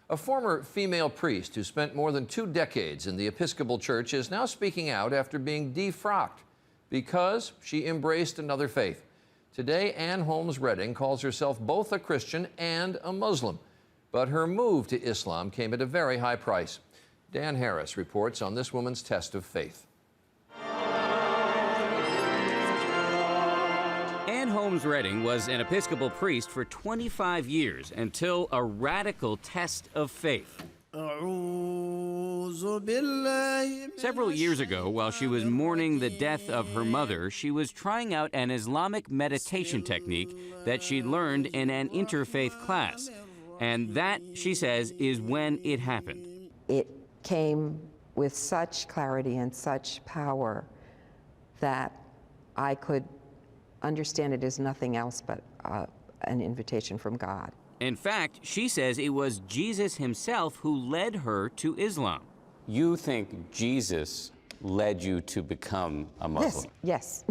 A former female priest who spent more than 2 decades in the Episcopal Church is now speaking out after being defrocked because she embraced another faith. Today, Ann Holmes Redding calls herself both a Christian and a Muslim, but her move to Islam came at a very high price. Dan Harris reports on this woman's test of faith. Ann Holmes Redding was an Episcopal priest for 25 years until a radical test of faith. Several years ago, while she was mourning the death of her mother, she was trying out an Islamic meditation technique that she learned in an interfaith class. And that, she says, is when it happened. It came with such clarity and such power that I could understand it as nothing else but an invitation from God. In fact, she says it was Jesus himself who led her to Islam. You think Jesus led you to become a Muslim? Yes.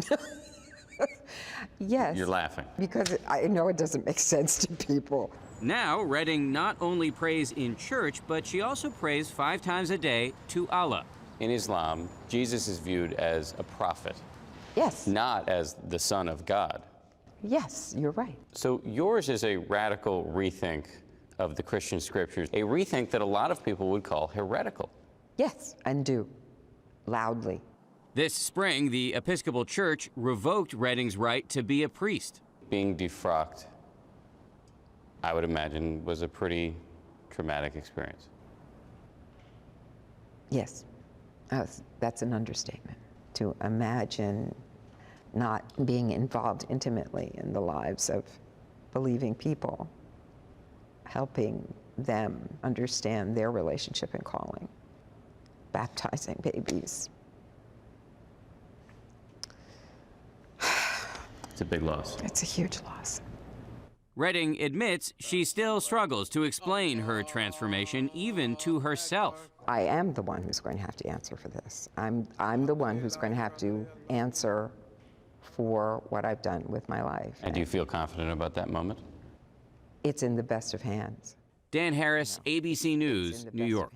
Yes. You're laughing. Because I know it doesn't make sense to people. Now, Redding not only prays in church, but she also prays 5 times a day to Allah. In Islam, Jesus is viewed as a prophet. Yes. Not as the Son of God. Yes, you're right. So yours is a radical rethink of the Christian scriptures, a rethink that a lot of people would call heretical. Yes, and do, loudly. This spring, the Episcopal Church revoked Redding's right to be a priest. Being defrocked, I would imagine, was a pretty traumatic experience. Yes, that's an understatement. To imagine not being involved intimately in the lives of believing people, helping them understand their relationship and calling, baptizing babies. It's a big loss. It's a huge loss. Redding admits she still struggles to explain her transformation, even to herself. I am the one who's going to have to answer for this. I'm the one who's going to have to answer for what I've done with my life. And do you feel confident about that moment? It's in the best of hands. Dan Harris, ABC News, New York.